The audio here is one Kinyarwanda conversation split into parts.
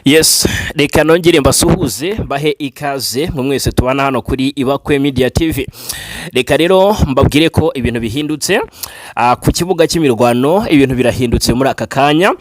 Yes, reka nongere mbasuhuze bahe ikaze mu mwese tubana hano kuri Ibakwe Media TV. Reka rero mbabwire ko ibintu bihindutse ku kibuga cy'imirwano, ibintu birahindutse muri aka kanya.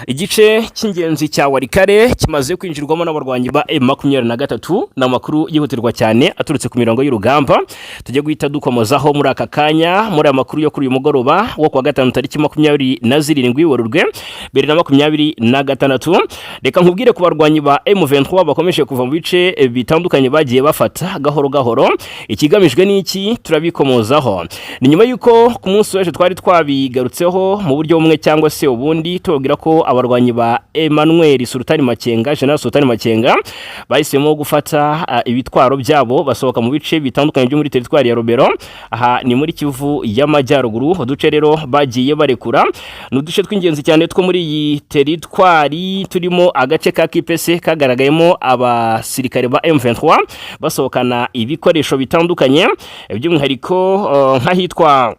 Igice cy'ingenzi cya Warikare kimaze kwinjirwamo n'abarwanyi ba M23 n'amakuru yihutirwa cyane aturutse ku mirongo y'urugamba. Tujye guhita dukomozaho muri aka kanya muri amakuru yo kuri uyu mugoroba wo kwa gatanu tariki 27 Werurwe 2026. Reka nkubwire ku barwanyi ba M23 bakomeje kuva mu bice bitandukanye bagiye bafata gahoro gahoro. Ikigamijwe n'iki turabikomozaho. Ni nyuma yuko ku munsi w'ejo twari twabigarutseho mu buryo bumwe cyangwa se ubundi tubabwira ko abarwanyi ba Emmanuel Sultani Makenga, General Sultani Makenga bahisemo gufata ibitwaro byabo basohoka mu bice bitandukanye byo muri teritwari ya Robero. Aha ni muri Kivu y'Amajyaruguru. Uduce rero bagiye barekura n'uduce tw'ingenzi cyane two muri iyi teritwari turimo agace ka Kipese kagaragayemo abasirikare ba M23 basohokana ibikoresho bitandukanye by'umwihariko nk'ahitwa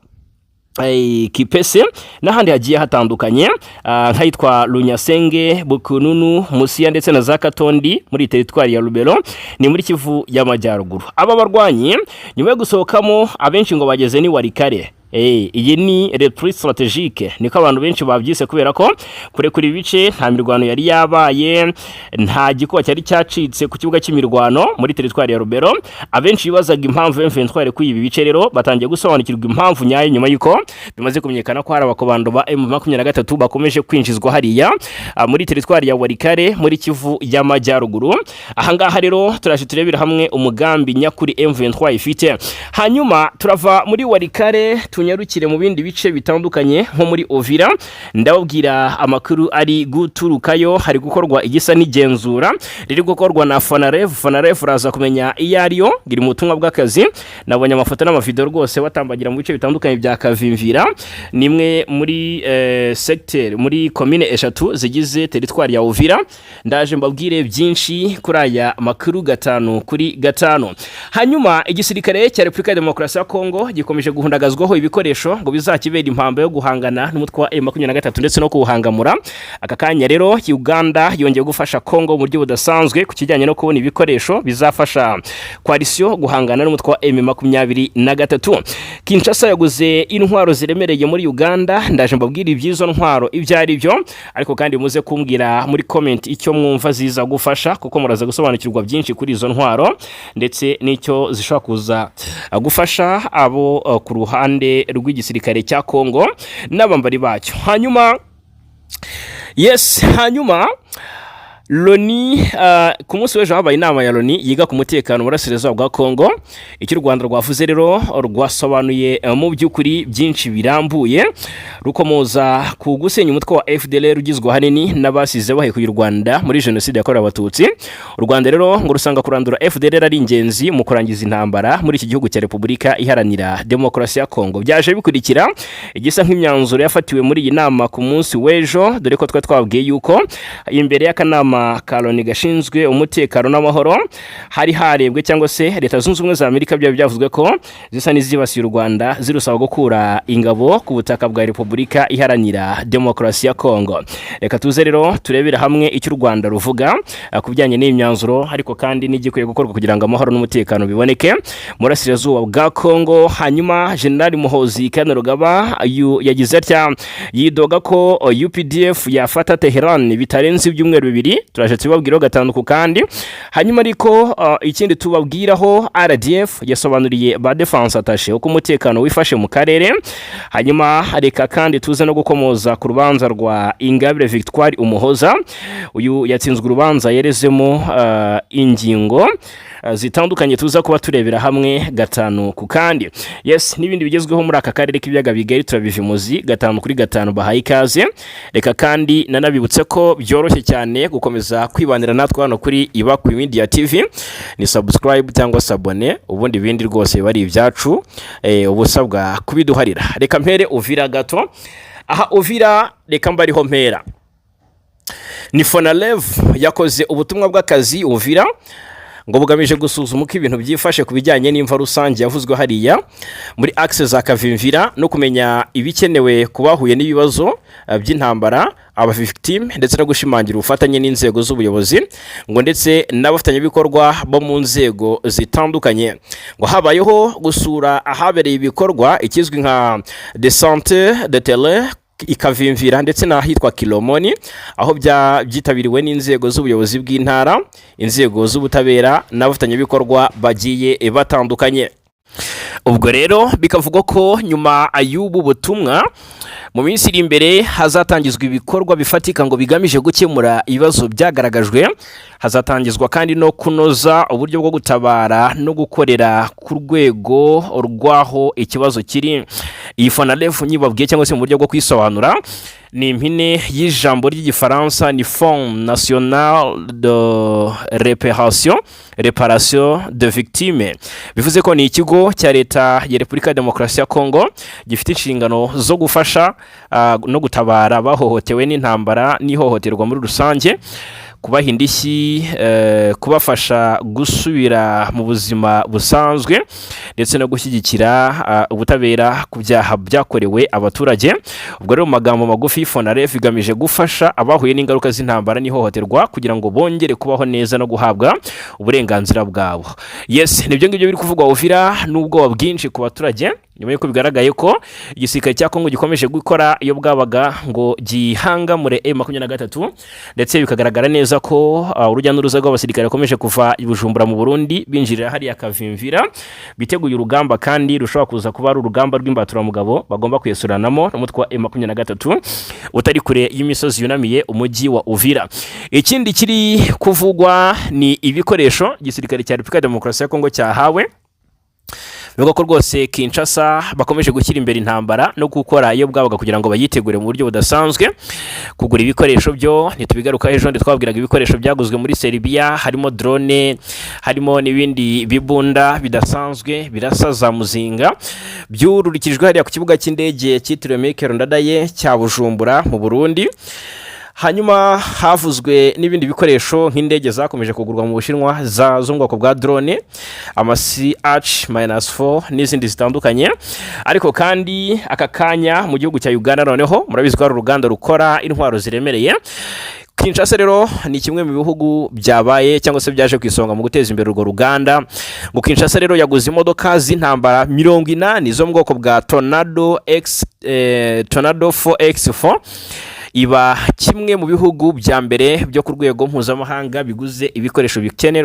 Kipese n'ahandi hagiye hatandukanye nk'ahitwa Lunyasenge, Bukununu, Musiya ndetse na Zakatondi muri teritwari ya Rubero ni muri Kivu y'Amajyaruguru. Aba barwanyi nyuma yo gusohokamo abenshi ngo bageze ni Warikare. Iyi ni reprise strategique niko abantu benshi babyise kubera ko kuri ibice nta mirwano yari yabaye, nta gikuba cyari cyacitse ku kibuga cy'imirwano muri teritwari ya Rubero. Abenshi bibazaga impamvu M23 kuri ibi bice rero batangiye gusobanukirwa impamvu nyayo nyuma yuko bimaze kumenyekana ko hari abakobando ba M23 bakomeje kwinjizwa hariya muri teritwari ya Warikare muri Kivu y'Amajyaruguru. Aha ngaha rero turaje turebera hamwe umugambi nyakuri M23 ifite. Hanyuma turava muri Warikare tunyarukire mu bindi bice bitandukanye nko muri Ovira. Ndababwira amakuru ari guturukayo, hari gukorwa igisa n'igenzura riri gukorwa na Fonarev raza kumenya iyo ariyo ngiri mu butumwa bw'akazi. Nabonye amafoto n'amavideo rwose batambagira mu bice bitandukanye bya Kavimvira, nimwe muri secteur muri commune eshatu zigize teritwari ya Ovira. Ndaje mbabwire byinshi kuri aya makuru gatanu kuri gatanu. Hanyuma igisirikare cya Republika ya Demokarasi ya Kongo gikomeje guhundagazwaho ibikoresho ngo bizakibera impamba yo guhangana n'umutwe wa M23 ndetse no kuwuhangamura. Aka kanya rero Uganda yongeye gufasha Kongo mu buryo budasanzwe ku kijyanye no kubona ibikoresho bizafasha coalition guhangana n'umutwe wa M23. Kinshasa yaguze intwaro ziremereye muri Uganda. Ndaje mbabwira ibyizo ntwaro ibyo ari byo, ariko kandi muze kumbwira muri comment icyo mwumva ziza gufasha, kuko muraza gusobanukirwa byinshi kuri izo ntwaro ndetse n'icyo zishobora kuza gufasha abo ku ruhande rw'igisirikare cya Kongo n'abambari bacyo. Hanyuma Loni ku munsi w'ejo habaye inama ya Loni yiga ku mutekano burasirazuba bwa Kongo. Icyo u Rwanda rwavuze rero rwasobanuye mu by'ukuri byinshi birambuye, rukomoza ku gusenya umutwe wa FDLR ugizwe hanini n'abasize bahekuye u Rwanda muri jenoside yakorewe abatutsi. U Rwanda rero ngo rusanga kurandura FDLR ari ingenzi mu kurangiza intambara muri iki gihugu cya Repubulika Iharanira Demokarasi ya Kongo. Byaje bikurikira igisa nk'imyanzuro yafatiwe muri iyi nama ku munsi w'ejo, dore ko twabwiye yuko imbere y'akanama Kaloni gashinzwe umutekano n'amahoro hari harebwe cyangwa se Leta Zunze Ubumwe za Amerika byavuzwe ko zisa n'izibasiye u Rwanda zirusaba gukura ingabo ku butaka bwa Repubulika Iharanira Demokarasi ya Kongo. Reka tuze rero turebera hamwe icyo u Rwanda ruvuga ku bijyanye n'imyanzuro, ariko kandi n'igikwiye gukorwa kugira ngo amahoro n'umutekano biboneke murasirazuba bwa Kongo. Hanyuma General Muhozi Kainerugaba yagize atya yidoga ko UPDF yafata Tehran bitarenze ibyumweru bibiri. Turaje tubabwiraho gatanu ku kandi. Hanyuma ariko ikindi tubabwiraho RDF yasobanuriye ba defense attaché uko umutekano wifashe mu karere. Hanyuma reka kandi tuze no gukomoza ku rubanza rwa Ingabire Victoire Umuhoza. Uyu yatsinzwe urubanza yerezemo ingingo zitandukanye tuza kuba turebera hamwe gatanu ku kandi. N'ibindi bigezweho muri aka karere k'ibiyaga bigari turabivimuzi gatanu kuri gatanu bahaye ikaze. Reka kandi nanabibutse ko byoroshye cyane gukomeza kwibanira natwe hano kuri Ibakwe Media TV. Ni subscribe cyangwa sabone, ubundi bindi rwose bari ibyacu ubusabwa kubiduharira. Reka mpere Uvira gato. Aha Uvira reka mbariho mpera. Ni Fonarev yakoze ubutumwa bw'akazi Uvira ngo bugamije gusuzuma uko ibintu byifashe ku bijyanye n'imva rusange yavuzwe hariya muri axe za Kavimvira no kumenya ibikenewe ku bahuye n'ibibazo by'intambara aba victim ndetse no gushimangira ubufatanye n'inzego z'ubuyobozi ngo ndetse n'abafatanyabikorwa bo mu nzego zitandukanye ngo habayeho gusura ahabereye ibikorwa ikizwi nka descente de terrain Ikavimvira ndetse n'ahitwa Kilomoni aho byitabiriwe n'inzego z'ubuyobozi bw'intara, inzego z'ubutabera n'abafatanyabikorwa bagiye batandukanye. Ubwo rero bikavugwa ko nyuma y'ubu butumwa mu minsi iri imbere hazatangizwa ibikorwa bifatika ngo bigamije gukemura ibibazo byagaragajwe, hazatangizwa kandi no kunoza uburyo bwo gutabara no gukorera ku rwego rwaho ikibazo kiri. Iyi FONAREF nyibabwiye cyangwa se mu buryo bwo kwisobanura ni impine y'ijambo ry'igifaransa ni Fonds National de Réparation de Victimes, bivuze ko ni ikigo cya leta ya Repubulika ya Demokarasi ya Kongo gifite inshingano zo gufasha no gutabara bahohotewe n'intambara n'ihohoterwa muri rusange, kubaha indishyi, kubafasha gusubira mu buzima busanzwe ndetse no gushyigikira ubutabera ku byaha byakorewe abaturage. Ubwo rero mu magambo magufi FONAREF igamije gufasha abahuye n'ingaruka z'intambara n'ihohoterwa kugira ngo bongere kubaho neza no guhabwa uburenganzira bwabo. Yes, nibyo ngibyo biri kuvugwa Uvira n'ubwoba bwinshi ku baturage nyuma y'uko bigaragaye ko igisirikare cya Kongo gikomeje gukora iyo bwabaga ngo gihangamure M23 ndetse bikagaragara neza ko urujya n'uruza rw'abasirikare bakomeje kuva i Bujumbura mu Burundi binjirira hariya Kavimvira biteguye urugamba kandi rushobora kuza kuba ari urugamba rw'imbaturamugabo bagomba kwesuranamo n'umutwe wa M23 utari kure y'imisozi yunamiye umujyi wa Uvira. Ikindi kiri kuvugwa ni ibikoresho igisirikare cya Repubulika ya Demokarasi ya Kongo cyahawe. Bivuga ko rwose Kinshasa bakomeje gushyira imbere intambara no gukora iyo bwabaga kugira ngo bayitegure mu buryo budasanzwe. Kugura ibikoresho byo ntitubigaruka ejo ndi twabwiraga ibikoresho byaguzwe muri Serbia, harimo drone, harimo n'ibindi bibunda bidasanzwe birasa za muzinga byururikijwe hariya ku kibuga cy'indege cyitiriwe Mikel Ndadaye cya Bujumbura mu Burundi. Hanyuma havuzwe n'ibindi bikoresho nk'indege zakomeje kugurwa mu Bushinwa zo mu bwoko bwa drone, CH-4 n'izindi zitandukanye. Ariko kandi aka kanya mu gihugu cya Uganda noneho murabizi ko ari uruganda rukora intwaro ziremereye. Kinshasa rero ni kimwe mu bihugu byabaye cyangwa se byaje kwisonga mu guteza imbere urwo ruganda. Ngo Kinshasa rero yaguze imodoka z'intambara 80 zo mu bwoko bwa Tornado 4X4 iba kimwe mu bihugu bya mbere byo ku rwego mpuzamahanga biguze ibikoresho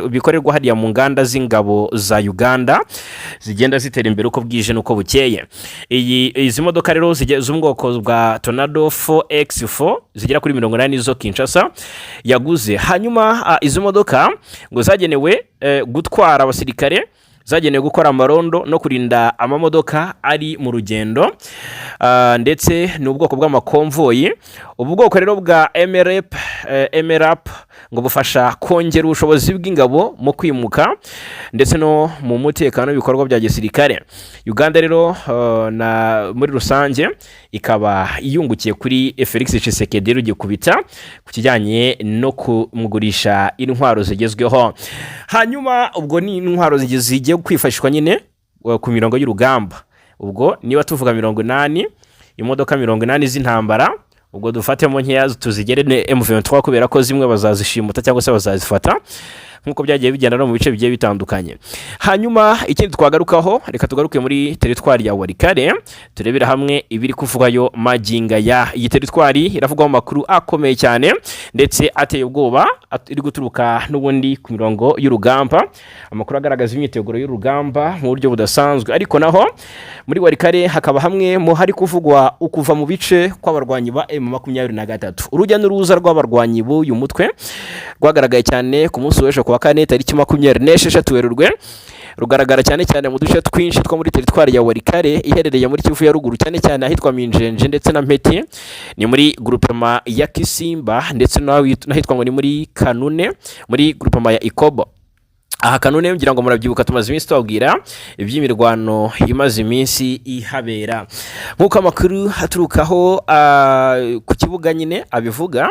bikorerwa hariya mu nganda z'ingabo za Uganda zigenda zitera imbere uko bwije nuko bukeye. Izi modoka rero zo mu bwoko bwa Tornado 4X4 zigera kuri 80 zo Kinshasa yaguze. Hanyuma izi modoka ngo zagenewe gutwara abasirikare, zagenewe gukora amarondo no kurinda amamodoka ari mu rugendo, ndetse n'ubwoko bw'amakonvoyi. Ubu bwoko rero bwa MRAP ngo bufasha kongera ubushobozi bw'ingabo mu kwimuka ndetse no mu mutekano w'ibikorwa bya gisirikare. Uganda rero muri rusange ikaba iyungukiye kuri Felix Tshisekedi rugikubita ku kijyanye no kumugurisha intwaro zigezweho. Hanyuma ubwo ni intwaro zigiye kwifashishwa nyine ku mirongo y'urugamba. Ubwo niba tuvuga 80 imodoka 80 z'intambara, ubwo dufatemo nkeya tuzigere M23 kubera ko zimwe bazazishimuta cyangwa se bazazifata nkuko byagiye bigenda no mu bice bigiye bitandukanye. Hanyuma ikindi twagarukaho, reka tugaruke muri teritwari ya Walikale turebera hamwe ibiri kuvugayo maginga ya iyi teritwari. Iravugwa mu makuru akomeye cyane ndetse ateye ubwoba iri guturuka n'ubundi ku mirongo y'urugamba, amakuru agaragaza imyiteguro y'urugamba mu buryo budasanzwe. Ariko naho muri Walikale hakaba hamwe mu hari kuvugwa ukuva mu bice kw'abarwanyi ba M23. Urujya n'uruza rw'abarwanyi b'uyu mutwe rwagaragaye cyane ku munsi w'ejo kuwa kane tariki 26 Werurwe, rugaragara cyane cyane mu duce twinshi two muri teritwari ya Walikale iherereye muri Kivu ya ruguru, cyane cyane ahitwa Minjenje ndetse na Mpeti, ni muri groupement ya Kisimba ndetse n'ahitwa ngo ni muri Kanune muri groupement ya Ikobo. Aha Kanune ngira ngo murabyibuka tumaze iminsi twabwira iby'imirwano imaze iminsi ihabera. Nkuko amakuru haturukaho ku kibuga nyine abivuga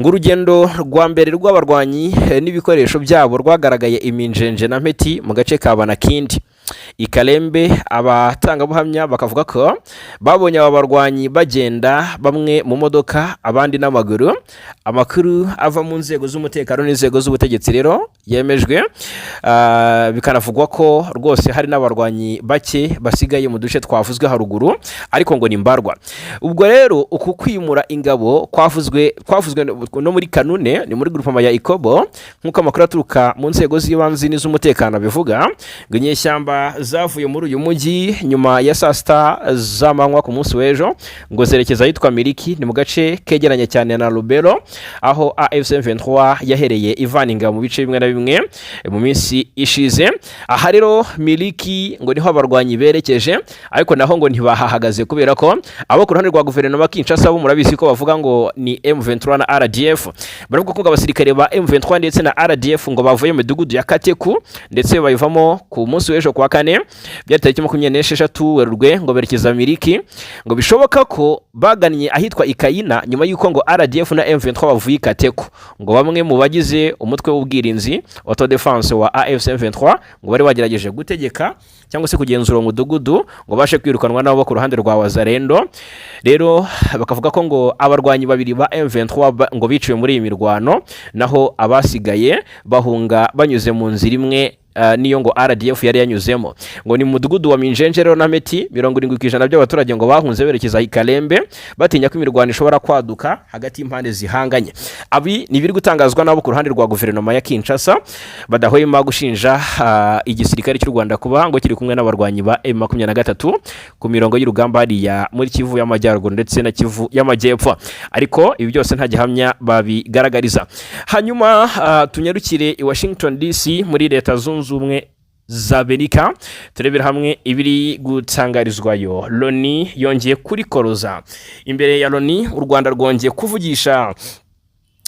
ngo urugendo rwa mbere rw'abarwanyi n'ibikoresho byabo rwagaragaye iminjenje na Mpeti mu gace ka Banakindi i Kalembe. Abatangabuhamya bakavuga ko babonye aba barwanyi bagenda bamwe mu modoka abandi n'amaguru. Amakuru ava mu nzego z'umutekano n'inzego z'ubutegetsi rero yemejwe, bikanavugwa ko rwose hari n'abarwanyi bake basigaye mu duce twavuzwe haruguru, ariko ngo ni mbarwa. Ubwo rero uku kwimura ingabo kwavuzwe no muri Kanune, ni muri groupement ya Ikobo, nk'uko amakuru aturuka mu nzego z'ibanze n'iz'umutekano bivuga. Ngo inyeshyamba zavuye muri uyu mujyi nyuma ya saa sita z'amanywa ku munsi w'ejo, ngo zerekeza ahitwa Miliki, ni mu gace kegeranye cyane na Lubero, aho AFC M23 yahereye ivaninga mu bice bimwe na bimwe mu minsi ishize. Aha rero Miliki ngo niho abarwanyi berekeje, ariko naho ngo ntibahahagaze kubera ko abo ku ruhande rwa guverinoma Kinshasa bo murabizi ko bavuga ngo ni M23 na RDF. Baravuga ko abasirikare ba M23 ndetse na RDF ngo bavuye mu midugudu ya Kateku ndetse bayivamo ku munsi w'ejo kwa kane, byari tariki 26 Werurwe, ngo berekeza Miliki. Ngo bishoboka ko bagannye ahitwa Ikayina nyuma y'uko ngo RDF na M23 bavuye Kateku. Ngo bamwe mu bagize umutwe w'ubwirinzi auto defense wa AFC M23 ngo bari bagerageje gutegeka cyangwa se kugenzura umudugudu ngo bashe kwirukanwa nabo ku ruhande rwa Wazarendo. Rero bakavuga ko ngo abarwanyi babiri ba M23 ngo biciwe muri iyi mirwano, naho abasigaye bahunga banyuze mu nzira imwe niyo ngo RDF yari yanyuzemo. Ngo ni mudugudu wa Minjenje rero na Mpeti, 70% by'abaturage ngo bahunze berekeza i Kalembe batinya ko imirwano ishobora kwaduka hagati y'impande zihanganye. Abi ni biri gutangazwa nabo ku ruhande rwa guverinoma ya Kinshasa, badahwema gushinja igisirikare cy'u Rwanda kuba ngo kiri kumwe n'abarwanyi ba M23 ku mirongo y'urugamba hariya muri Kivu y'Amajyaruguru ndetse na Kivu y'Amajyepfo, ariko ibi byose nta gihamya babigaragariza. Hanyuma tunyarukire i Washington DC muri leta zunze ubumwe za Amerika, turebera hamwe ibiri gutangarizwayo. Loni yongeye kurikoroza. Imbere ya Loni u Rwanda rwongeye kuvugisha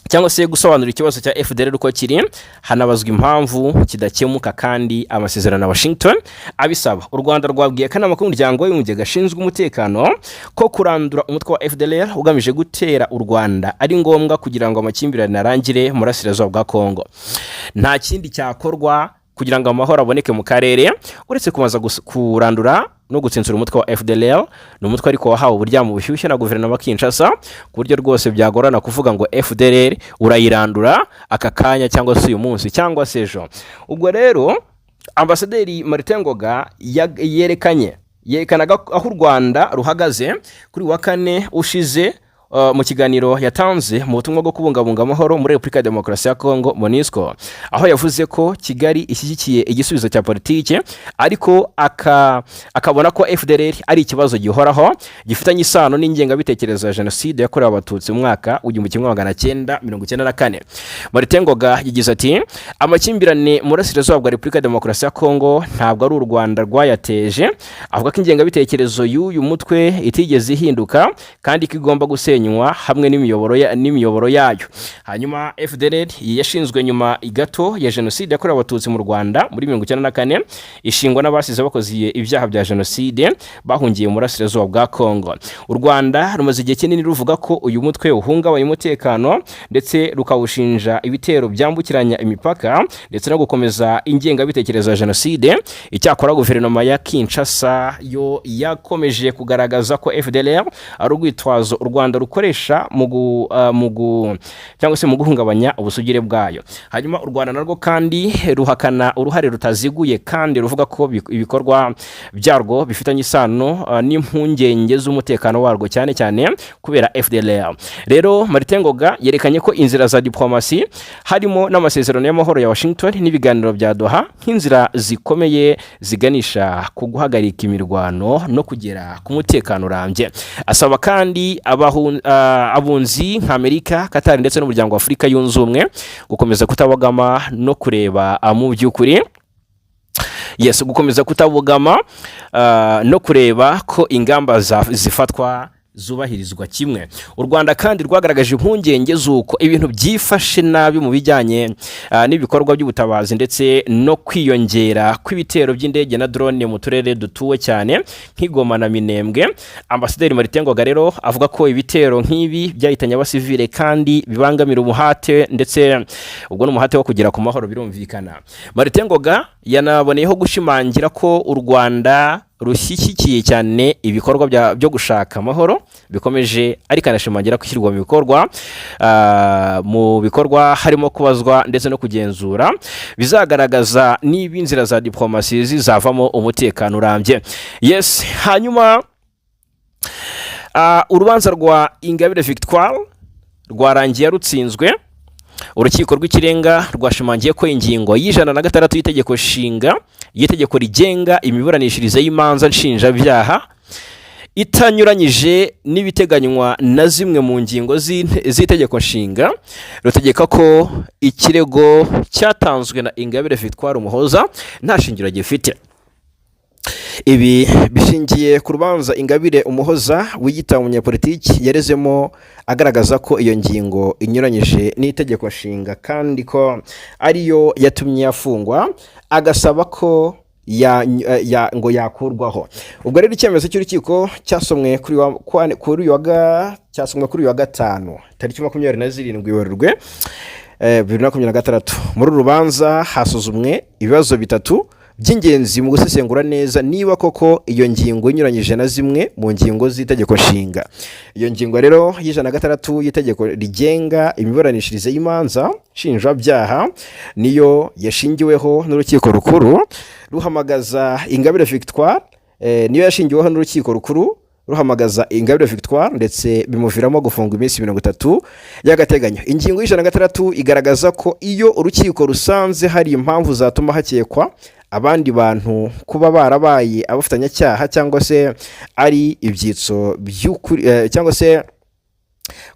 cyangwa se gusobanura ikibazo cya FDLR uko kiri, hanabazwa impamvu kidakemuka kandi amasezerano ya Washington abisaba. U Rwanda rwabwiye akanama k'umuryango w'umujyi gashinzwe umutekano ko kurandura umutwe wa FDLR ugamije gutera u Rwanda ari ngombwa kugira ngo amakimbirane arangire mu burasirazuba bwa Kongo. Nta kindi cyakorwa kugira ngo amahoro aboneke mu karere uretse kumaza kurandura no gutsensura umutwe wa FDLR. Ni umutwe ariko wahawe uburyamo bushyushye na guverinoma Kinshasa, ku buryo rwose byagorana kuvuga ngo FDLR urayirandura aka kanya cyangwa se uyu munsi cyangwa se ejo. Ubwo rero Ambasaderi Martin Ngoga yerekanaga aho u Rwanda ruhagaze kuri wa kane ushize mu kiganiro yatanze mu butumwa bwo kubungabunga amahoro muri Repubulika ya Demokarasi ya Kongo MONUSCO, aho yavuze ko Kigali ishyigikiye igisubizo cya politike, ariko akabona ko FDLR ari ikibazo gihoraho gifitanye isano n'ingengabitekerezo ya jenoside yakorewe abatutsi mu mwaka w'1994. Martin Ngoga yagize ati amakimbirane mu burasirazuba bwa Repubulika ya Demokarasi ya Kongo ntabwo ari u Rwanda rwayateje, avuga ko ingengabitekerezo y'uyu mutwe itigeze ihinduka kandi kigomba gusenya hamwe n'imiyoboro yayo. Hanyuma FDLR yashinzwe nyuma gato ya jenoside yakorewe abatutsi mu Rwanda muri 1994, ishingwa n'abasize bakoze ibyaha bya jenoside bahungiye mu burasirazuba bwa Kongo. U Rwanda rumaze igihe kinini ruvuga ko uyu mutwe uhungabanya umutekano ndetse rukawushinja ibitero byambukiranya imipaka ndetse no gukomeza ingengabitekerezo ya jenoside. Icyakora guverinoma ya Kinshasa yo yakomeje kugaragaza ko FDLR ari urwitwazo u Rwanda rukoresha cyangwa se mu guhungabanya ubusugire bwayo. Hanyuma u Rwanda narwo kandi ruhakana uruhare rutaziguye kandi ruvuga ko ibikorwa byarwo bifitanye isano n'impungenge z'umutekano warwo cyane cyane kubera FDLR. Rero Martin Ngoga yerekanye ko inzira za diplomasi harimo n'amasezerano y'amahoro ya Washington n'ibiganiro bya Doha nk'inzira zikomeye ziganisha ku guhagarika imirwano no kugera ku mutekano urambye. Asaba kandi abunzi nka Amerika, Qatar ndetse n'umuryango wa Afurika yunze ubumwe gukomeza kutabogama no kureba mu by'ukuri gukomeza kutabogama no kureba ko ingamba zifatwa zubahirizwa kimwe. U Rwanda kandi rwagaragaje impungenge z'uko ibintu byifashe nabi mu bijyanye n'ibikorwa by'ubutabazi ndetse no kwiyongera kw'ibitero by'indege na drone mu turere dutuwe cyane nk'Igoma na Minembwe. Ambasaderi Martin Ngoga rero avuga ko ibitero nk'ibi byahitanye abasivile kandi bibangamira umuhate ndetse ubwo n'umuhate wo kugera ku mahoro birumvikana. Martin Ngoga yanaboneyeho gushimangira ko u Rwanda rushyigikiye cyane ibikorwa byo gushaka amahoro bikomeje, ariko anashimangira kwishyirwa mu bikorwa harimo kubazwa ndetse no kugenzura bizagaragaza niba inzira za diplomasi zizavamo umutekano urambye. Yes, hanyuma urubanza rwa Ingabire Victoire rwarangiye rutsinzwe. Urukiko rw'ikirenga rwashimangiye ko ingingo y'106 y'itegeko nshinga y'itegeko rigenga imiburanishirize y'imanza nshinjabyaha itanyuranyije n'ibiteganywa na zimwe mu ngingo z'itegeko nshinga. Rutegeka ko ikirego cyatanzwe na Ingabire Victoire Umuhoza nta shingiro gifite. Ibi bishingiye ku rubanza Ingabire Umuhoza wiyita umunyapolitiki yarezemo agaragaza ko iyo ngingo inyuranyije n'itegeko nshinga kandi ko ariyo yatumye yafungwa, agasaba ko ngo yakurwaho. Ubwo rero icyemezo cy'urukiko cyasomwe kuri uyu wa gatanu tariki 27 Werurwe 2026. Muri uru rubanza hasuzumwe ibibazo bitatu by'ingenzi mu gusesengura neza niba koko iyo ngingo inyuranyije na zimwe mu ngingo z'itegeko nshinga. Iyo ngingo rero y'106 y'itegeko rigenga imiburanishirize y'imanza nshinjabyaha niyo yashingiweho n'urukiko rukuru ruhamagaza Ingabire Victoire, niyo yashingiweho n'urukiko rukuru ruhamagaza Ingabire Victoire ndetse bimuviramo gufungwa iminsi 30 y'agateganyo. Ingingo y'106 igaragaza ko iyo urukiko rusanze hari impamvu zatuma hakekwa abandi bantu kuba barabaye abafatanyacyaha cyangwa se ari ibyitso by'ukuri cyangwa se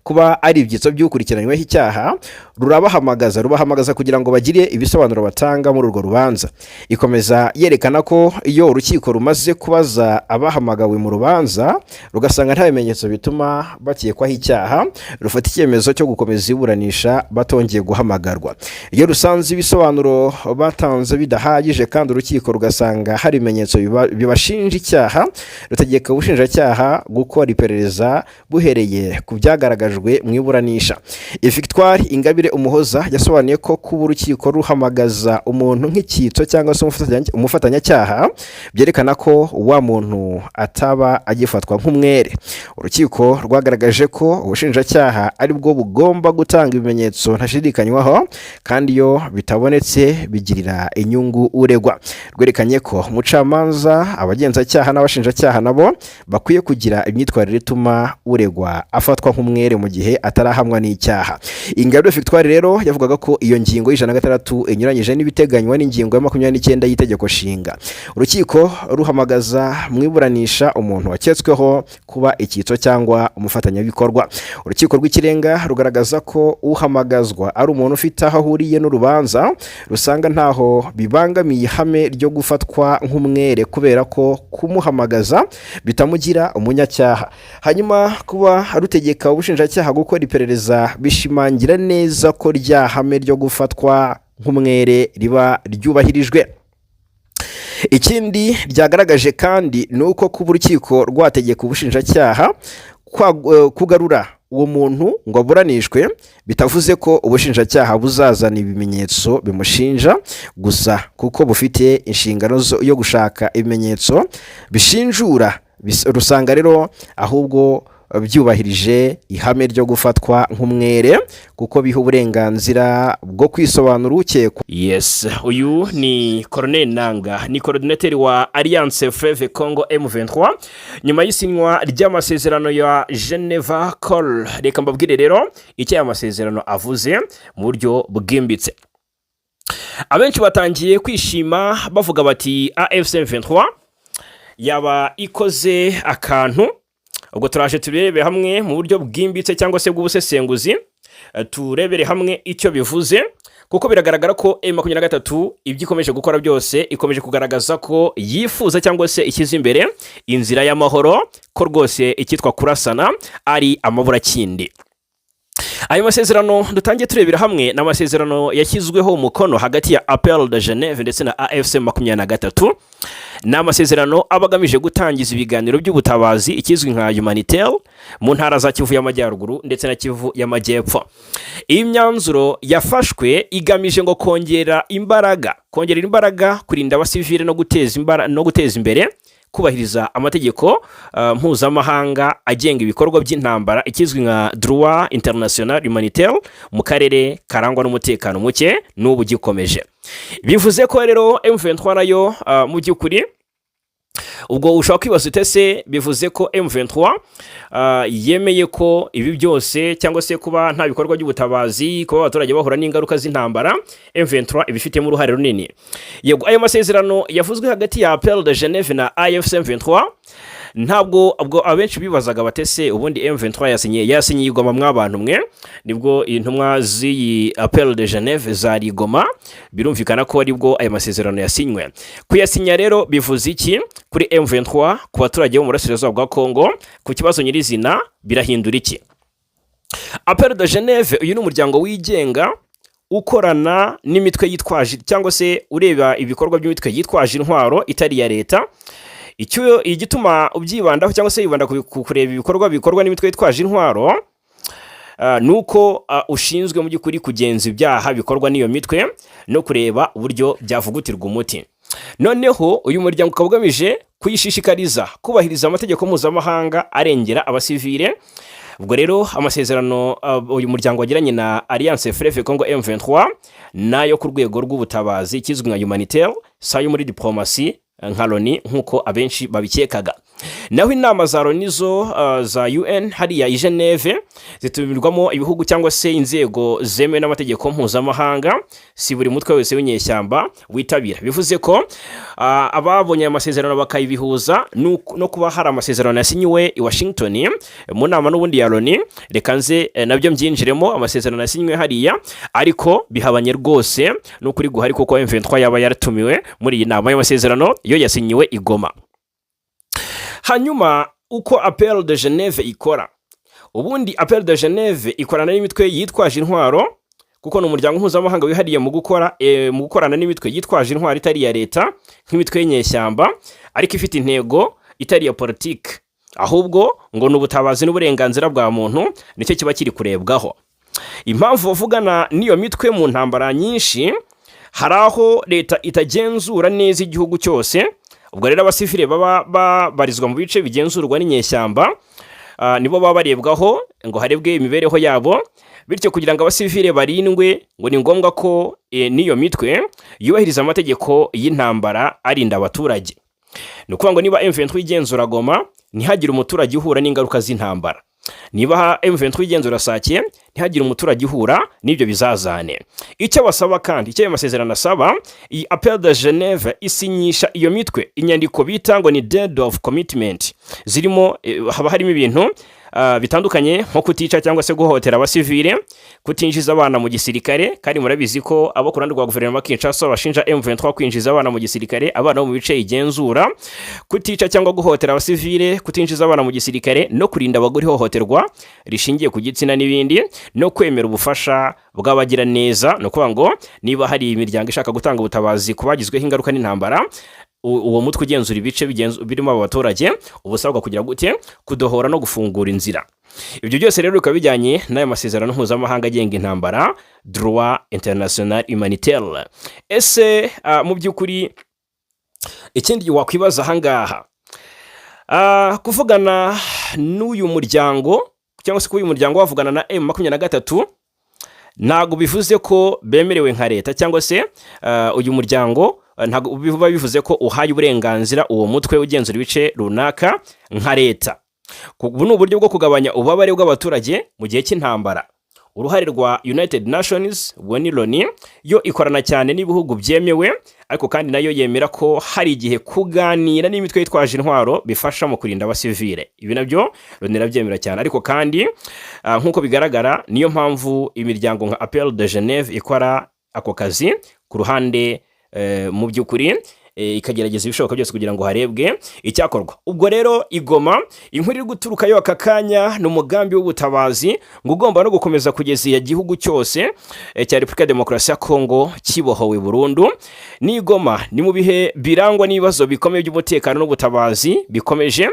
kuba ari ibyitso by'ukurikiranyweho icyaha, rubahamagaza kugira ngo bagire ibisobanuro batanga muri urwo rubanza. Ikomeza yerekana ko iyo urukiko rumaze kubaza abahamagawe mu rubanza rugasanga nta bimenyetso bituma bakekwaho icyaha, rufata icyemezo cyo gukomeza iburanisha batongeye guhamagarwa. Iyo rusanze ibisobanuro batanze bidahagije kandi urukiko rugasanga hari ibimenyetso bibashinja icyaha, rutegeka ubushinjacyaha gukora iperereza buhereye ku byagaragajwe mu iburanisha. Victoire Ingabire Umuhoza yasobanuye ko kuba urukiko ruhamagaza umuntu nk'icyitso cyangwa se umufatanyacyaha byerekana ko wa muntu ataba agifatwa nk'umwere. Urukiko rwagaragaje ko ubushinjacyaha ari bwo bugomba gutanga ibimenyetso ntashidikanywaho kandi iyo bitabonetse bigirira inyungu uregwa. Rwerekanye ko umucamanza, abagenzacyaha n'abashinjacyaha nabo bakwiye kugira imyitwarire ituma uregwa afatwa nk'umwere mu gihe atarahamwa n'icyaha. Ingabire Victoire rero yavugaga ko iyo ngingo y'106 inyuranyije n'ibiteganywa n'ingingo ya 29 y'itegeko nshinga. Urukiko ruhamagaza mu iburanisha umuntu waketsweho kuba icyitso cyangwa umufatanyabikorwa. Urukiko rw'ikirenga rugaragaza ko uhamagazwa ari umuntu ufite aho ahuriye n'urubanza, rusanga ntaho bibangamiye ihame ryo gufatwa nk'umwere kubera ko kumuhamagaza bitamugira umunyacyaha. Hanyuma kuba rutegeka ubushinjacyaha gukora iperereza bishimangira neza ko rya hame ryo gufatwa nk'umwere riba ryubahirijwe. Ikindi ryagaragaje kandi ni uko kuba urukiko rwategeka ubushinjacyaha kugarura uwo muntu ngo aburanishwe bitavuze ko ubushinjacyaha buzazana ibimenyetso bimushinja gusa, kuko bufite inshingano yo gushaka ibimenyetso bishinjura. Rusanga rero ahubwo byubahirije ihame ryo gufatwa nk'umwere kuko biha uburenganzira bwo kwisobanura ukekwa. Yes, uyu ni Colonel Nanga, ni coordinateur wa Alliance Fleuve Congo M23 nyuma y'isinywa ry'amasezerano ya Geneva Call. Reka mbabwire rero icyo amasezerano avuze mu buryo bwimbitse. Abenshi batangiye kwishima bavuga bati AFC M23 yaba ikoze akantu. Ubwo turaje turebere hamwe mu buryo bwimbitse cyangwa se bw'ubusesenguzi, turebere hamwe icyo bivuze kuko biragaragara ko M23 ibyo ikomeje gukora byose ikomeje kugaragaza ko yifuza cyangwa se ishyize imbere inzira y'amahoro, ko rwose icyitwa kurasana ari amaburakindi. Ayo masezerano dutangiye turebera hamwe n'amasezerano yashyizweho umukono hagati ya Appel de Genève ndetse na AFC 23. Ni amasezerano abagamije gutangiza ibiganiro by'ubutabazi ikizwi nka humanitaire mu ntara za Kivu y'Amajyaruguru ndetse na Kivu y'Amajyepfo. Iyi myanzuro yafashwe igamije ngo kongera imbaraga kurinda abasivile no guteza imbere kubahiriza amategeko mpuzamahanga agenga ibikorwa by'intambara ikizwi nka droit international humanitaire mu karere karangwa n'umutekano muke n'ubu gikomeje. Bivuze ko rero M23 nayo mu by'ukuri ubwo ushaka kwibaza utese bivuze ko M23 yemeye ko ibi byose cyangwa se kuba nta bikorwa by'ubutabazi kuba abaturage bahura n'ingaruka z'intambara M23 ibifitemo uruhare runini. Yego, ayo masezerano yavuzwe hagati ya Appel de Genève na AFC M23 ntabwo ubwo abenshi bibazaga batese ubundi M23 yasinye igoma mw'abantu mwe, nibwo intumwa z'iyi Appel de Genève zari Goma, birumvikana ko aribwo ayo masezerano yasinywe. Kuyasinya rero bivuze iki kuri M23 ku baturage bo mu burasirazuba bwa Kongo, ku kibazo nyirizina birahindura iki? Appel de Genève uyu ni umuryango wigenga ukorana n'imitwe yitwaje cyangwa se ureba ibikorwa by'imitwe yitwaje intwaro itari ya leta. Icyo igituma ubyibandaho cyangwa se yibanda ku kureba ibikorwa bikorwa n'imitwe yitwaje intwaro nuko ushinzwe mu by'ukuri kugenza ibyaha bikorwa n'iyo mitwe no kureba uburyo byavugutirwa umuti. Noneho uyu muryango ukaba ugamije kuyishishikariza kubahiriza amategeko mpuzamahanga arengera abasivile. Ubwo rero amasezerano uyu muryango wagiranye na Alliance Fleuve Congo M23 nayo ku rwego rw'ubutabazi kizwi nka humanitaire, sayo muri diplomasi nka Loni nk'uko abenshi babikekaga. Naho inama za Loni zo za UN hariya i Genève zitumirwamo ibihugu cyangwa se inzego zemewe n'amategeko mpuzamahanga, si buri mutwe wese w'inyeshyamba witabira. Bivuze ko ababonye amasezerano bakayibihuza no kuba hari amasezerano yasinyiwe i Washington mu nama n'ubundi ya Loni, reka nze nabyo mbyinjiremo. Amasezerano yasinywe hariya ariko bihabanye rwose n'ukuri guhari kuko M23 yaba yaratumiwe muri iyi nama y'amasezerano yo yasinyiwe i Goma. Hanyuma uko Appel de Genève ikora, ubundi Appel de Genève ikorana n'imitwe yitwaje intwaro kuko ni umuryango mpuzamahanga wihariye mu gukorana n'imitwe yitwaje intwaro itari ya leta nk'imitwe y'inyeshyamba ariko ifite intego itari ya politiki, ahubwo ngo n'ubutabazi n'uburenganzira bwa muntu nicyo kiba kiri kurebwaho. Impamvu bavugana n'iyo mitwe mu ntambara nyinshi hari aho leta itagenzura neza igihugu cyose. Ubwo rero abasivile baba babarizwa mu bice bigenzurwa n'inyeshyamba nibo baba barebwaho ngo harebwe imibereho yabo, bityo kugira ngo abasivile barindwe ngo ni ngombwa ko n'iyo mitwe yubahiriza amategeko y'intambara arinda abaturage. Ni ukuvuga ngo niba M23 igenzura Goma ntihagire umuturage uhura n'ingaruka z'intambara, niba M23 igenzura Sake ntihagire umuturage uhura n'ibyo bizazane. Icyo basaba kandi, icyo amasezerano asaba, iyi Appel de Genève isinyisha iyo mitwe inyandiko bita ngo ni deed of commitment, zirimo haba harimo ibintu bitandukanye nko kutica cyangwa se guhotera abasivile, kutinjiza abana mu gisirikare, kandi murabizi ko abo ku ruhande rwa guverinoma Kinshasa bashinja M23 kwinjiza abana mu gisirikare, abana mu bice igenzura, kutica cyangwa guhotera abasivile, kutinjiza abana mu gisirikare, no kurinda abagore ihohoterwa rishingiye ku gitsina n'ibindi, no kwemera ubufasha bw'abagira neza. No kuvuga ngo niba hari imiryango ishaka gutanga ubutabazi kubagizweho ingaruka n'intambara, uwo mutwe ugenzura ibice birimo abo baturage ubusabwa kugira gute kudohora no gufungura inzira. Ibyo byose rero bikaba bijyanye n'aya masezerano mpuzamahanga agenga intambara, droit international humanitaire. Ese mu by'ukuri ikindi wakwibaza ahangaha, kuvugana n'uyu muryango cyangwa se uyu muryango wavugana na M23 ntago bivuze ko bemerewe nka leta cyangwa se uyu muryango ntago bivuba bivuze ko uhaye uburenganzira uwo mutwe ugenzura ibice runaka nka leta. Ubu ni uburyo bwo kugabanya ububabare bw'abaturage mu gihe cy'intambara. Uruhare rwa United Nations ni Loni yo ikorana cyane n'ibihugu byemewe, ariko kandi nayo yemera ko hari igihe kuganira n'imitwe yitwaje intwaro bifasha mu kurinda abasivile. Ibi nabyo Loni rabyemera cyane, ariko kandi nk'uko bigaragara niyo mpamvu imiryango nka Appel de Genève ikora ako kazi ku ruhande mu by'ukuri ikagerageza ibishoboka byose kugira ngo harebwe icyakorwa. Ubwo rero igoma inkuru iri guturukayo aka kanya ni umugambi w'ubutabazi ngo ugomba no gukomeza kugeza iya gihugu cyose cya Repubulika ya Demokarasi ya Kongo kibohowe burundu. Ni igoma ni mu bihe birangwa n'ibibazo bikomeye by'umutekano n'ubutabazi bikomeje,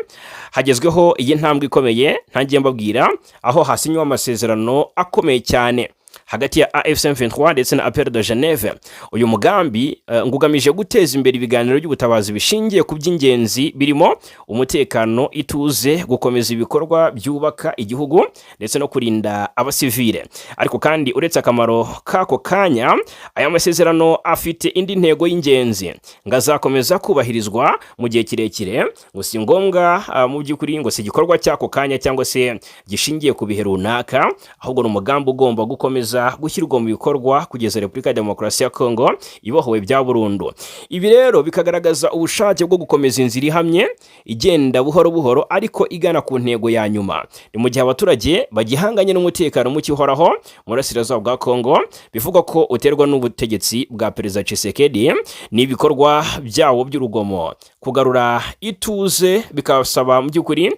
hagezweho iyi ntambwe ikomeye ntangiye mbabwira, aho hasinywe amasezerano akomeye cyane hagati ya AFC M23 ndetse na APR de Genève. Uyu mugambi ngugamije guteza imbere ibiganiro by'ubutabazi bishingiye ku by'ingenzi birimo umutekano, ituze, gukomeza ibikorwa byubaka igihugu ndetse no kurinda abasivile. Ariko kandi uretse akamaro kako kanya, aya masezerano afite indi ntego y'ingenzi ngazakomeza kubahirizwa mu gihe kirekire, ngo si ngombwa mu by'ukuri ngo si igikorwa cyako kanya cyangwa se gishingiye ku bihe runaka, ahubwo ni umugambi ugomba gukomeza gushyirwa mu bikorwa kugeza Repubulika ya Demokarasi ya Kongo ibohowe bya burundu. Ibi rero bikagaragaza ubushake bwo gukomeza inzira ihamye igenda buhoro buhoro ariko igana ku ntego ya nyuma. Ni mu gihe abaturage bagihanganye n'umutekano muke uhoraho mu burasirazuba bwa Kongo, bivugwa ko uterwa n'ubutegetsi bwa Perezida Tshisekedi n'ibikorwa byawo by'urugomo. Kugarura ituze bikasaba mu by'ukuri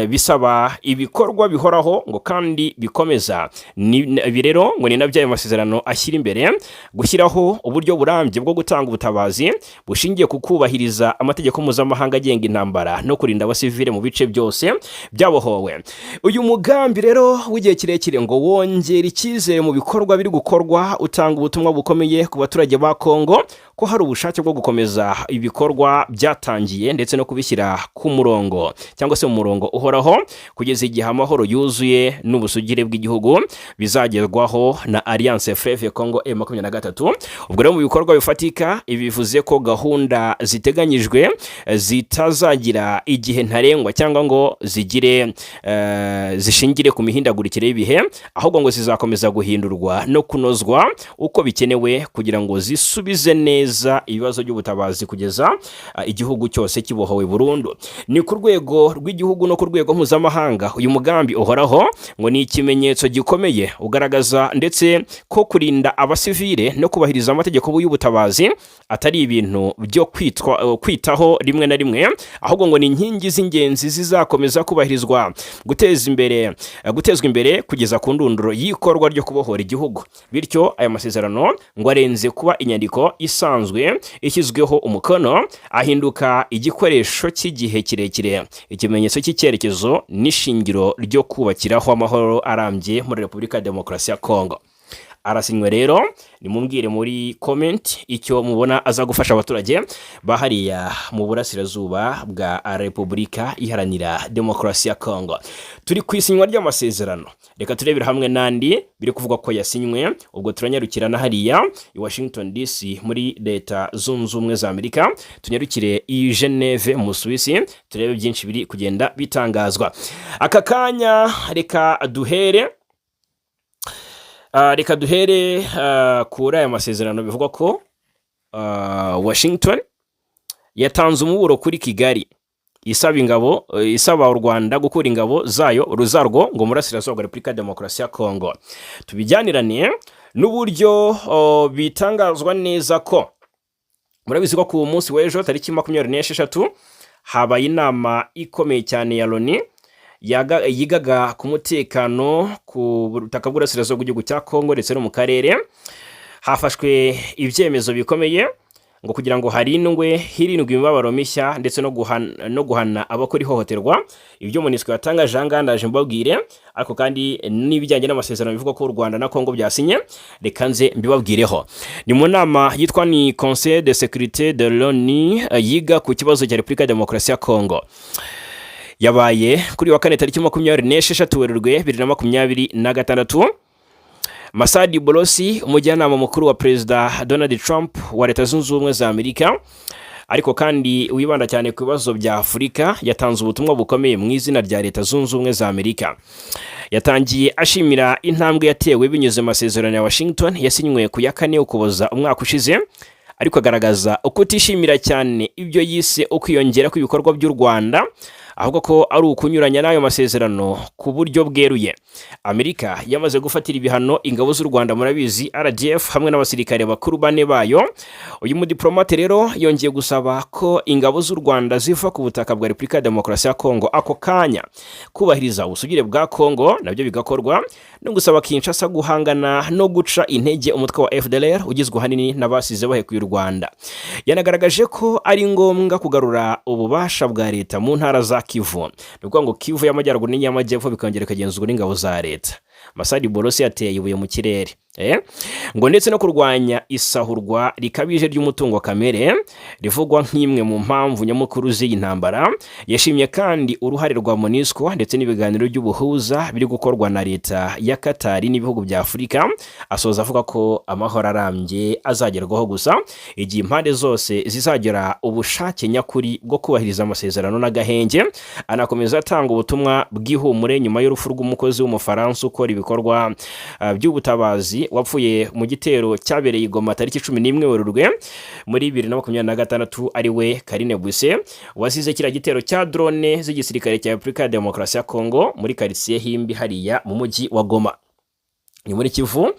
bisaba ibikorwa bihoraho ngo kandi bikomeza. Ibi rero ngo ni nabyo ayo masezerano ashyira imbere, gushyiraho uburyo burambye bwo gutanga ubutabazi bushingiye ku kubahiriza amategeko mpuzamahanga agenga intambara no kurinda abasivile mu bice byose byabohowe. Uyu mugambi rero w'igihe kirekire ngo wongera icyizere mu bikorwa biri gukorwa, utanga ubutumwa bukomeye ku baturage ba Kongo ko hari ubushake bwo gukomeza ibikorwa byatangiye ndetse no kubishyira ku murongo cyangwa se mu murongo uhoraho kugeza igihe amahoro yuzuye n'ubusugire bw'igihugu bizagerwaho na Alliance Fleuve Congo M23. Ubwo rero mu bikorwa bifatika ibivuze ko gahunda ziteganyijwe zitazagira igihe ntarengwa cyangwa ngo zigire zishingire ku mihindagurikire y'ibihe, ahubwo ngo zizakomeza guhindurwa no kunozwa uko bikenewe kugira ngo zisubize neza ibibazo by'ubutabazi kugeza igihugu cyose kibohowe burundu. Ni ku rwego rw'igihugu no ku rwego mpuzamahanga uyu mugambi uhoraho ngo ni ikimenyetso gikomeye ugaragaza ndetse ko kurinda abasivile no kubahiriza amategeko y'ubutabazi atari ibintu byo kwitaho rimwe na rimwe, ahubwo ngo ni inkingi z'ingenzi zizakomeza kubahirizwa, gutezwa imbere kugeza ku ndunduro y'ikorwa ryo kubohora igihugu. Bityo aya masezerano ngo arenze kuba inyandiko isanzwe ishyizweho umukono, ahinduka igikoresho cy'igihe kirekire, ikimenyetso cy'icyerekezo n'ishingiro ryo kubakiraho amahoro arambye muri Repubulika ya Demokarasi ya Kongo. Arasinywe rero, nimumbwire muri comment icyo mubona aza gufasha abaturage bahariya mu burasirazuba bwa Repubulika Iharanira Demokarasi ya Kongo. Turi ku isinywa ry'amasezerano, reka turebera hamwe nandi biri kuvuga ko yasinywe. Ubwo turanyarukira na hariya i Washington DC muri Leta Zunze Ubumwe za Amerika, tunyarukire i Geneve mu Suisse, turebe byinshi biri kugenda bitangazwa aka kanya. Reka duhere kuri aya masezerano. Bivugwa ko Washington yatanze umuburo kuri Kigali isaba u Rwanda gukura ingabo zayo ruzarwo ngo murasirazuba bwa Repubulika ya Demokarasi ya Kongo. Tubijyanirane n'uburyo bitangazwa neza ko murabizi ko ku munsi w'ejo tariki 26 habaye inama ikomeye cyane ya Loni yigaga ku mutekano ku butaka bw'urasirazuba bw'igihugu cya Kongo ndetse no mu karere. Hafashwe ibyemezo bikomeye ngo kugira ngo hirindwe imibabaro mishya ndetse no guhana abakora ihohoterwa. Ibyo MONUSCO yatangaje ahangaha mbabwire, ariko kandi n'ibijyanye n'amasezerano bivuga ko u Rwanda na Kongo byasinye, reka nze mbibabwireho. Ni mu nama yitwa ni Conseil de Sécurité de l'ONU yiga ku kibazo cya Repubulika ya Demokarasi ya Kongo. Yabaye kuri wa kane tariki 26 Werurwe 2026. Masadi Bolosi, umujyanama mukuru wa Perezida Donald Trump wa Leta Zunze Ubumwe za Amerika, ariko kandi wibanda cyane ku bibazo bya Afurika, yatanze ubutumwa bukomeye mu izina rya Leta Zunze Ubumwe za Amerika. Yatangiye ashimira intambwe yatewe binyuze mu masezerano ya Washington yasinywe ku ya 4 Ukuboza umwaka ushize, ariko agaragaza uko utishimira cyane ibyo yise ukwiyongera kw'ibikorwa by'u Rwanda ahubwo ko ari ukunyuranya n'ayo masezerano ku buryo bweruye. Amerika yamaze gufatira ibihano ingabo z'u Rwanda, murabizi RDF hamwe n'abasirikare bakuru bane bayo. Uyu mudiplomate rero yongeye gusaba ko ingabo z'u Rwanda ziva ku butaka bwa Repubulika ya Demokarasi ya Kongo ako kanya, kubahiriza ubusugire bwa Kongo nabyo bigakorwa, no gusaba Kinshasa guhangana no guca intege umutwe wa FDLR ugizwe hanini n'abasize bahekuye u Rwanda. Yanagaragaje ko ari ngombwa kugarura ububasha bwa leta mu ntara za Kivu, nubwo ngo Kivu y'amajyaruguru n'iy'amajyepfo bikongera kugenzurwa n'ingabo za leta. Masadi Borosi yateye ibuye mu kirere ngo ndetse no kurwanya isahurwa rikabije ry'umutungo kamere rivugwa nk'imwe mu mpamvu nyamukuru z'iyi ntambara. Yashimye kandi uruhare rwa MONUSCO ndetse n'ibiganiro by'ubuhuza biri gukorwa na leta ya Qatar n'ibihugu bya Afurika, asoza avuga ko amahoro arambye azagerwaho gusa igihe impande zose zizagera ubushake nyakuri bwo kubahiriza amasezerano n'agahenge. Anakomeza atanga ubutumwa bw'ihumure nyuma y'urupfu rw'umukozi w'Umufaransa ukora ibikorwa by'ubutabazi wapfuye mu gitero cyabereye i Goma tariki 11 Werurwe muri 2026, ari we Karine Buse wazize kira gitero cya drone z'igisirikare cya Repubulika ya Demokarasi ya Kongo muri quartier Himbi hariya mu mujyi wa Goma. Ni muri Kivu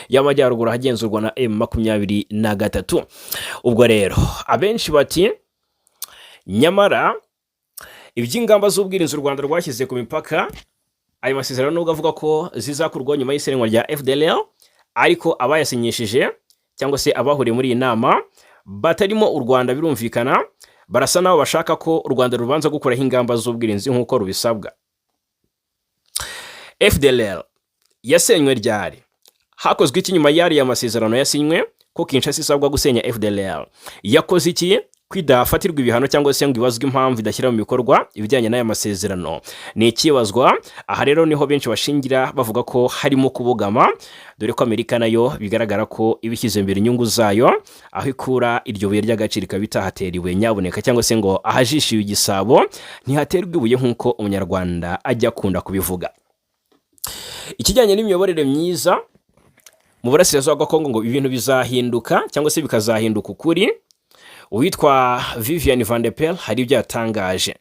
y'amajyaruguru hagenzurwa na M23. Ubwo rero abenshi bati nyamara iby'ingamba z'ubwirinzi u Rwanda rwashyize ku mipaka, ayo masezerano nubwo avuga ko zizakurwa nyuma y'isenywa rya FDLR, ariko abayasinyishije cyangwa se abahuriye muri iyi nama batarimo u Rwanda birumvikana barasa nabo bashaka ko u Rwanda rubanza gukuraho ingamba z'ubwirinzi nk'uko rubisabwa. FDLR yasenywe ryari? Hakozwe iki nyuma y'ari amasezerano yasinywe ko Kinshasa isabwa gusenya FDLR? Yakoze iki kwidafatirwa ibihano cyangwa se ngo ibazwe impamvu idashyira mu bikorwa ibijyanye n'aya masezerano? Ni ikibazwa. Aha rero niho benshi bashingira bavuga ko harimo kubogama, dore ko Amerika nayo bigaragara ko ibishyize imbere inyungu zayo, aho ikura iryo buye ry'agaciro ikabitahateriwe nyaboneka, cyangwa se ngo ahajishiwe igisabo ntihaterwe ibuye nk'uko umunyarwanda ajya akunda kubivuga. Ikijyanye n'imiyoborere myiza mu burasirazuba bwa Kongo ngo ibintu bizahinduka cyangwa se bikazahinduka ukuri. Uwitwa Vivian Van de Pel hari ibyo yatangaje,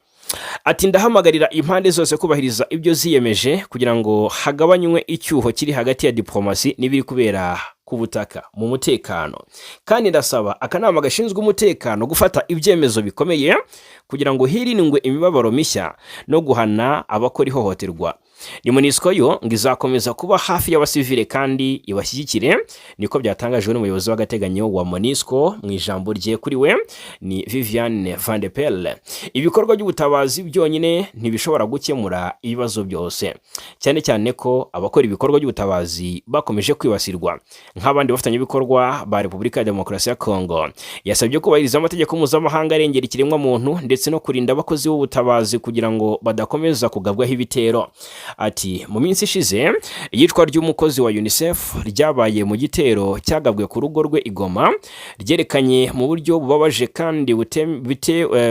ati ndahamagarira impande zose kubahiriza ibyo ziyemeje kugira ngo hagabanywe icyuho kiri hagati ya diplomasi n'ibiri kubera ku butaka mu mutekano, kandi ndasaba akanama gashinzwe umutekano gufata ibyemezo bikomeye kugira ngo hirindwe imibabaro mishya no guhana abakora ihohoterwa. Ni MONUSCO yo ngo izakomeza kuba hafi y'abasivile kandi ibashyigikire, niko byatangajwe n'umuyobozi w'agateganyo wa MONUSCO mu ijambo rye kuri we ni Viviane Van de Pel. Ibikorwa by'ubutabazi byonyine ntibishobora gukemura ibibazo byose, cyane cyane ko abakora ibikorwa by'ubutabazi bakomeje kwibasirwa nk'abandi bafatanyabikorwa ba Repubulika ya Demokarasi ya Kongo. Yasabye kubahiriza amategeko mpuzamahanga arengera ikiremwa muntu ndetse no kurinda abakozi b'ubutabazi kugira ngo badakomeza kugabwaho ibitero. Ati mu minsi ishize iyicwa ry'umukozi wa UNICEF ryabaye mu gitero cyagabwe ku rugo rwe i Goma, ryerekanye mu buryo bubabaje kandi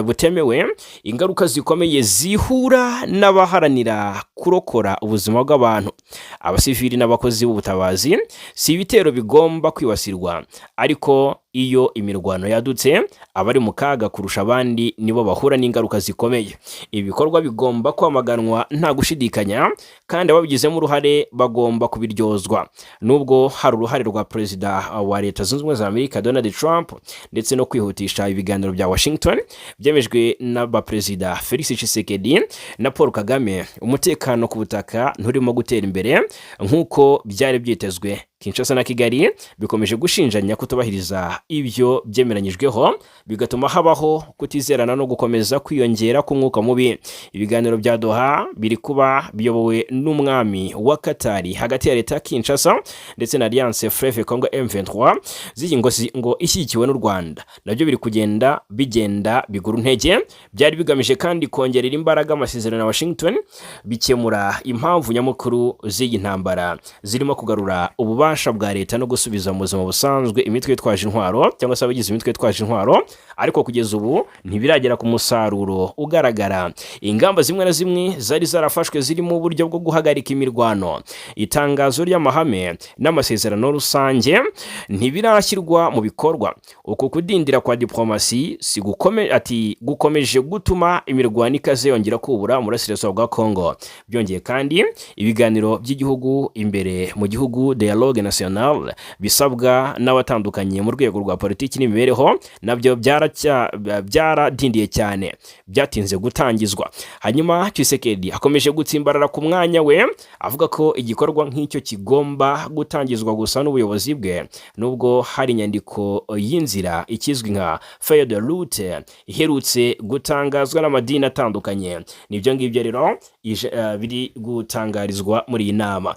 butemewe ingaruka zikomeye zihura n'abaharanira kurokora ubuzima bw'abantu. Abasivili n'abakozi b'ubutabazi si ibitero bigomba kwibasirwa, ariko iyo imirwano yadutse abari mu kaga kurusha abandi nibo bahura n'ingaruka zikomeye. Ibikorwa bigomba kwamaganwa nta gushidikanya, kandi ababigizemo uruhare bagomba kubiryozwa. Nubwo hari uruhare rwa Perezida wa Leta Zunze Ubumwe za Amerika Donald Trump ndetse no kwihutisha ibiganiro bya Washington byemejwe n'abaperezida Felix Tshisekedi na Paul Kagame, umutekano ku butaka nturimo gutera imbere nk'uko byari byitezwe. Kinshasa na Kigali bikomeje gushinjanya kutubahiriza ibyo byemeranyijweho, bigatuma habaho kutizerana no gukomeza kwiyongera k'umwuka mubi. Ibiganiro bya Doha biri kuba biyobowe n'umwami wa Qatar hagati ya leta ya Kinshasa ndetse na Alliance Fleuve Congo M23 ngo ishyigikiwe n'u Rwanda, nabyo biri kugenda bigura intege. Byari bigamije kandi kongerera imbaraga amasezerano ya Washington, bikemura impamvu nyamukuru z'iyi ntambara zirimo kugarura ububasha bwa leta no gusubiza mu buzima busanzwe imitwe yitwaje intwaro intwaro cyangwa se abagize imitwe twaje intwaro, ariko kugeza ubu ntibiragera ku musaruro ugaragara. Ingamba zimwe na zimwe zari zarafashwe zirimo uburyo bwo guhagarika imirwano, itangazo ry'amahame n'amasezerano rusange ntibirashyirwa mu bikorwa. Uku kudindira kwa diplomasi gukomeje gutuma imirwano ikaze yongera kubura mu burasirazuba bwa Kongo. Byongeye kandi ibiganiro by'igihugu imbere mu gihugu, dialogue national, bisabwa n'abatandukanye mu rwego rwa politiki n'imibereho, nabyo byaradindiye cyane, byatinze gutangizwa. Hanyuma Tshisekedi akomeje gutsimbarara ku mwanya we, avuga ko igikorwa nk'icyo kigomba gutangizwa gusa n'ubuyobozi bwe, nubwo hari inyandiko y'inzira ikizwi nka feuille de route iherutse gutangazwa n'amadini atandukanye. Nibyo ngibyo rero biri gutangarizwa muri iyi nama.